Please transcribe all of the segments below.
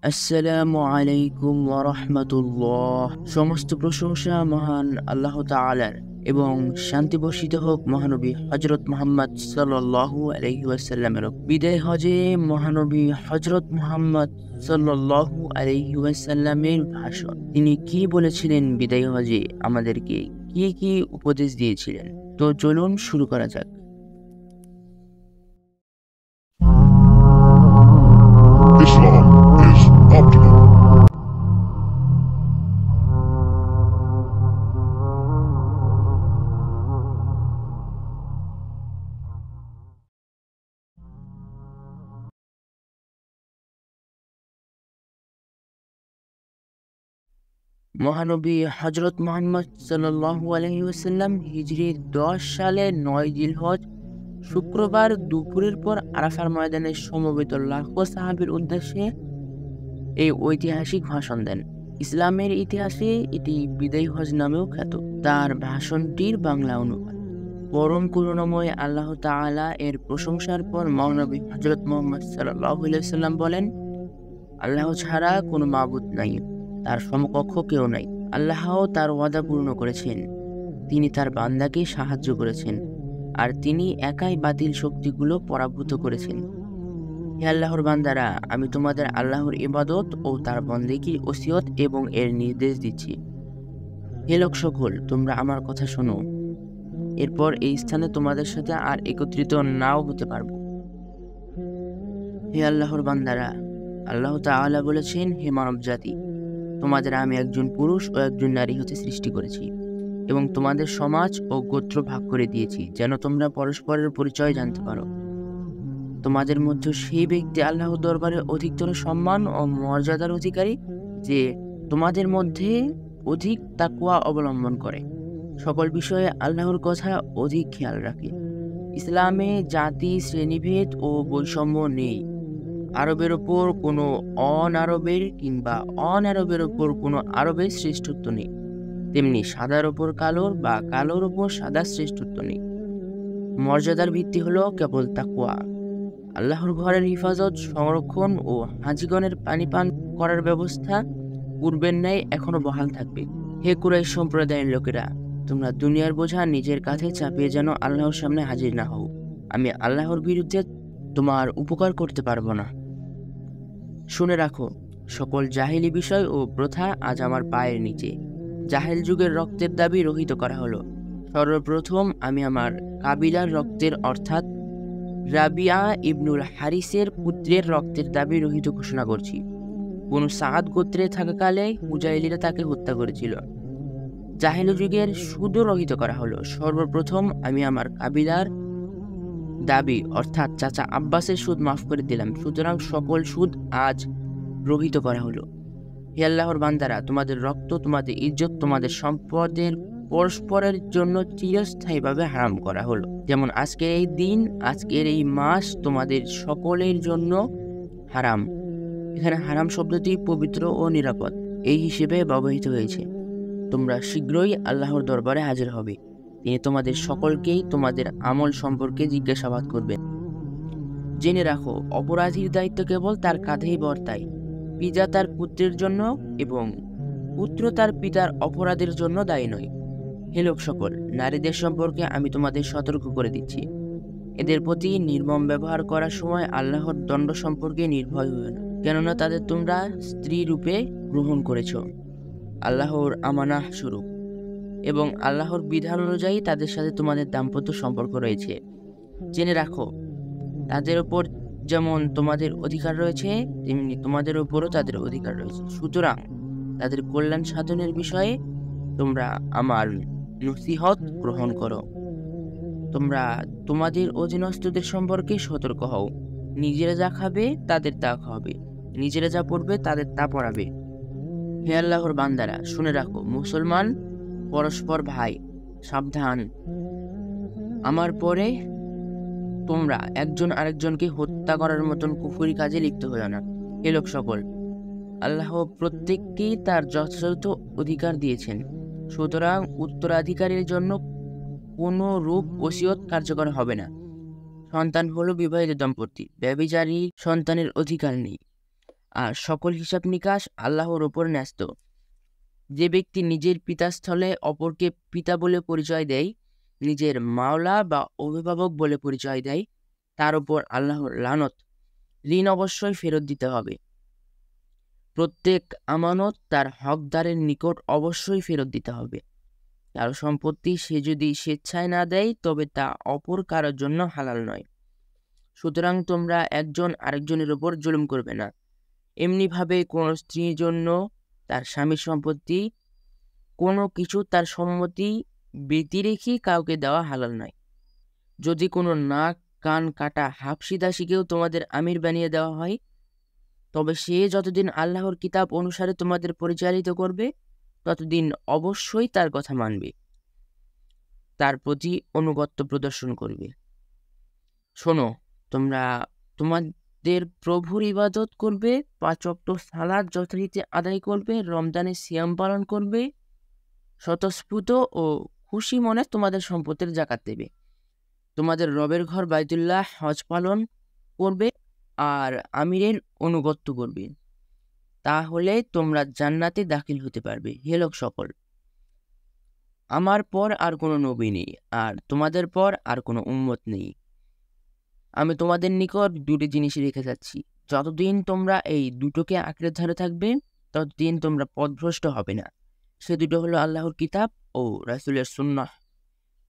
আসসালামু আলাইকুম ওয়া রাহমাতুল্লাহ। সমস্ত প্রশংসা মহান আল্লাহ তাআলার এবং শান্তি বর্ষিত হোক মহানবী হযরত মুহাম্মদ সাল্লাল্লাহু আলাইহি ওয়াসাল্লামের। বিদায় হজে মহানবী হযরত মুহাম্মদ সাল্লাল্লাহু আলাইহি ওয়াসাল্লামের ভাষণ। তিনি কি বলেছিলেন বিদায় হজে, আমাদেরকে কি কি উপদেশ দিয়েছিলেন? তো চলুন শুরু করা যাক। Islam is optimal. মহানবী হযরত মুহাম্মদ সাল্লাল্লাহু আলাইহি ওয়াসাল্লাম হিজরি 10 সালে 9 জিলহজ শুক্রবার দুপুরের পর আরাফার ময়দানে সমবেত লাখো সাহাবীর উদ্দেশ্যে এই ঐতিহাসিক ভাষণ দেন। ইসলামের ইতিহাসে এটি বিদায় হজ নামেও খ্যাত। তার ভাষণটির বাংলা অনুবাদ: পরম করুণাময় আল্লাহ তাআলা এর প্রশংসার পর মহানবী হযরত মুহাম্মদ সাল্লাল্লাহু আলাইহি ওয়াসাল্লাম বলেন, আল্লাহ ছাড়া কোনো মাবুদ নাই, তার সমকক্ষ কেউ নাই। আল্লাহ তার ওয়াদা পূর্ণ করেছেন, তিনি তার বান্দাকে সাহায্য করেছেন, আর তিনি একাই বাতিল শক্তিগুলো পরাভূত করেছেন। হে আল্লাহর বান্দারা, আমি তোমাদের আল্লাহর ইবাদত ও তার বন্দেগীর ওসিয়ত এবং এর নির্দেশ দিচ্ছি। হে লোক সকল, তোমরা আমার কথা শোনো। এরপর এই স্থানে তোমাদের সাথে আর একত্রিত নাও হতে পারবো। হে আল্লাহর বান্দারা, আল্লাহ তাআলা বলেছেন, হে মানব জাতি, তোমাদের আমি একজন পুরুষ ও একজন নারী হতে সৃষ্টি করেছি এবং তোমাদের সমাজ ও গোত্র ভাগ করে দিয়েছি যেন তোমরা পরস্পরের পরিচয় জানতে পারো। তোমাদের মধ্যে সেই ব্যক্তি আল্লাহর দরবারে অধিকতর সম্মান ও মর্যাদার অধিকারী যে তোমাদের মধ্যে অধিক তাকওয়া অবলম্বন করে, সকল বিষয়ে আল্লাহর কথা অধিক খেয়াল রাখে। ইসলামে জাতি, শ্রেণীভেদ ও বৈষম্য নেই। আরবের ওপর কোনো অনারবের কিংবা অনারবের ওপর কোনো আরবের শ্রেষ্ঠত্ব নেই, তেমনি সাদার ওপর কালোর বা কালোর ওপর সাদা শ্রেষ্ঠত্ব নেই। মর্যাদার ভিত্তি হলো কেবল তাকওয়া। আল্লাহর ঘরের হিফাজত, সংরক্ষণ ও হাজিগণের পানি পান করার ব্যবস্থা পূর্বের ন্যায় এখনো বহাল থাকবে। হে কুরাইশ সম্প্রদায়ের লোকেরা, তোমরা দুনিয়ার বোঝা নিজের কাঁধে চাপিয়ে যেন আল্লাহর সামনে হাজির না হও। আমি আল্লাহর বিরুদ্ধে তোমার উপকার করতে পারবো না। শুনে রাখো, সকল জাহিলি বিষয় ও প্রথা আজ আমার পায়ের নিচে। জাহেল যুগের রক্তের দাবি রহিত করা হলো। সর্বপ্রথম আমি আমার কাবিলার রক্তের অর্থাৎ রাবিয়া ইবনুল হারিসের পুত্রের রক্তের দাবি রহিত ঘোষণা করছি। কোন সাদ গোত্রে থাকাকালে মুজাহিলিরা তাকে হত্যা করেছিল। জাহেল যুগের সুদও রহিত করা হলো। সর্বপ্রথম আমি আমার কাবিলার দাবি অর্থাৎ চাচা আব্বাসের সুদ মাফ করে দিলাম, সুতরাং সকল সুদ আজ রহিত করা হলো। হে আল্লাহর বান্দারা, তোমাদের রক্ত, তোমাদের ইজ্জত, তোমাদের সম্পদের পরস্পরের জন্য চিরস্থায়ীভাবে হারাম করা হলো। যেমন আজকের এই দিন, আজকের এই মাস তোমাদের সকলের জন্য হারাম। এখানে হারাম শব্দটি পবিত্র ও নিরাপদ এই হিসেবে ব্যবহৃত হয়েছে। তোমরা শীঘ্রই আল্লাহর দরবারে হাজির হবে। তিনি তোমাদের সকলকেই তোমাদের আমল সম্পর্কে জিজ্ঞাসাবাদ করবেন। জেনে রাখো, অপরাধীর দায়িত্ব কেবল তার কাঁধেই বর্তায়। পিতা তার পুত্রের জন্য এবং পুত্র তার পিতার অপরাধের জন্য দায়ী নয়। হে লোক সকল, নারীদের সম্পর্কে আমি তোমাদের সতর্ক করে দিচ্ছি। এদের প্রতি নির্মম ব্যবহার করার সময় আল্লাহর দণ্ড সম্পর্কে নির্ভয় হও না, কেননা তাদের তোমরা স্ত্রী রূপে গ্রহণ করেছ আল্লাহর আমানাহ স্বরূপ, এবং আল্লাহর বিধান অনুযায়ী তাদের সাথে তোমাদের দাম্পত্য সম্পর্ক রয়েছে। জেনে রাখো, তাদের উপর যেমন তোমাদের অধিকার রয়েছে, তেমনি তোমাদের উপরও তাদের অধিকার রয়েছে। সুতরাং তাদের কল্যাণ সাধনের বিষয়ে তোমরা আমার নসিহত গ্রহণ করো। তোমরা তোমাদের অধীনস্থদের সম্পর্কে সতর্ক হও। নিজেরা যা খাবে তাদের তা খাওয়াবে, নিজেরা যা পড়বে তাদের তা পড়াবে। হে আল্লাহর বান্দারা, শুনে রাখো, মুসলমান পরস্পর ভাই। সাবধান, আমার পরে তোমরা একজন আরেকজনকে হত্যা করার মতন কুফরি কাজে লিপ্ত হইও না। হে লোক সকল, আল্লাহ প্রত্যেককেই তার যথাযথ অধিকার দিয়েছেন, সুতরাং উত্তরাধিকারীর জন্য কোনো রূপ ওসিয়ত কার্যকর হবে না। সন্তান হলো বিবাহিত দম্পতি, ব্যভিচারী সন্তানের অধিকার নেই। আর সকল হিসাব নিকাশ আল্লাহর ওপর ন্যস্ত। যে ব্যক্তি নিজের পিতাস্থলে অপরকে পিতা বলে পরিচয় দেয়, নিজের মাওলা বা অভিভাবক বলে পরিচয় দেয়, তার উপর আল্লাহর লানত। ঋণ অবশ্যই ফেরত দিতে হবে। প্রত্যেক আমানত তার হকদারের নিকট অবশ্যই ফেরত দিতে হবে। কারো সম্পত্তি সে যদি স্বেচ্ছায় না দেয় তবে তা অপর কারোর জন্য হালাল নয়। সুতরাং তোমরা একজন আরেকজনের উপর জুলুম করবে না। এমনিভাবে কোনো স্ত্রীর জন্য তার স্বামীর সম্পত্তি কোনো কিছু তার সম্মতি ব্যতি রেখে কাউকে দেওয়া হালাল নয়। যদি কোনো নাক কান কাটা হাবশি দাসীকেও তোমাদের আমির বানিয়ে দেওয়া হয়, তবে সে যতদিন আল্লাহর কিতাব অনুসারে তোমাদের পরিচালিত করবে ততদিন অবশ্যই তার কথা মানবে, তার প্রতি অনুগত্য প্রদর্শন করবে। শোনো, তোমরা তোমাদের প্রভুর ইবাদত করবে, 5 ওয়াক্ত সালাত যথারীতি আদায় করবে, রমজানে সিয়াম পালন করবে, স্বতঃস্ফূর্ত ও খুশি মনে তোমাদের সম্পত্তির জাকাত দেবে, তোমাদের রবের ঘর বাইতুল্লাহ হজ পালন করবে আর আমিরের অনুগত্য করবে। তাহলে তোমরা জান্নাতে দাখিল হতে পারবে। হে লোক সকল, আমার পর আর কোনো নবী নেই, আর তোমাদের পর আর কোনো উম্মত নেই। আমি তোমাদের নিকট দুটি জিনিস রেখে যাচ্ছি। যতদিন তোমরা এই দুটোকে আঁকড়ে ধরে থাকবে ততদিন তোমরা পথভ্রষ্ট হবে না। সে দুটো হলো আল্লাহর কিতাব ও রাসূলের সুন্নাহ।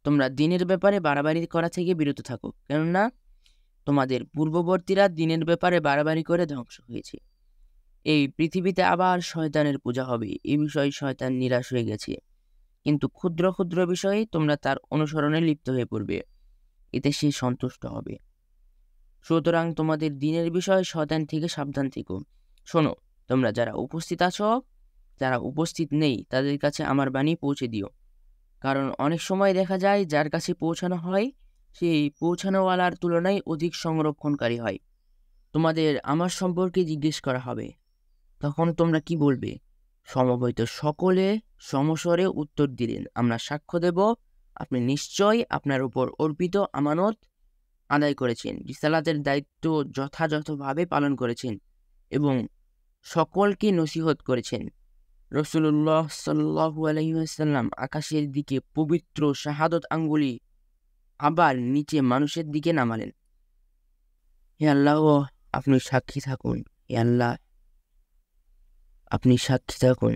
তোমরা দিনের ব্যাপারে বাড়াবাড়ি করা থেকে বিরত থাকো, কেননা তোমাদের পূর্ববর্তীরা দিনের ব্যাপারে বাড়াবাড়ি করে ধ্বংস হয়েছে। এই পৃথিবীতে আবার শয়তানের পূজা হবে, এই বিষয়ে শয়তান নিরাশ হয়ে গেছে। কিন্তু ক্ষুদ্র ক্ষুদ্র বিষয়ে তোমরা তার অনুসরণে লিপ্ত হয়ে পড়বে, এতে সে সন্তুষ্ট হবে। সুতরাং তোমাদের দিনের বিষয়ে শয়তান থেকে সাবধান থেকো। শোনো, তোমরা যারা উপস্থিত আছো, যারা উপস্থিত নেই তাদের কাছে আমার বাণী পৌঁছে দিও। কারণ অনেক সময় দেখা যায় যার কাছে পৌঁছানো হয় সেই পৌঁছানোওয়ালার তুলনায় অধিক সংরক্ষণকারী হয়। তোমাদের আমার সম্পর্কে জিজ্ঞেস করা হবে, তখন তোমরা কি বলবে? সমবেত সকলে সমস্বরে উত্তর দিলেন, আমরা সাক্ষ্য দেব আপনি নিশ্চয়ই আপনার উপর অর্পিত আমানত আদায় করেছেন, রিসালাতের দায়িত্ব যথাযথভাবে পালন করেছেন এবং সকলকে নসিহত করেছেন। রাসূলুল্লাহ সাল্লাল্লাহু আলাইহি ওয়াসাল্লাম আকাশের দিকে পবিত্র শাহাদত আঙ্গুলি আবার নিচে মানুষের দিকে নামালেন। হে আল্লাহ, আপনি সাক্ষী থাকুন। হে আল্লাহ, আপনি সাক্ষী থাকুন।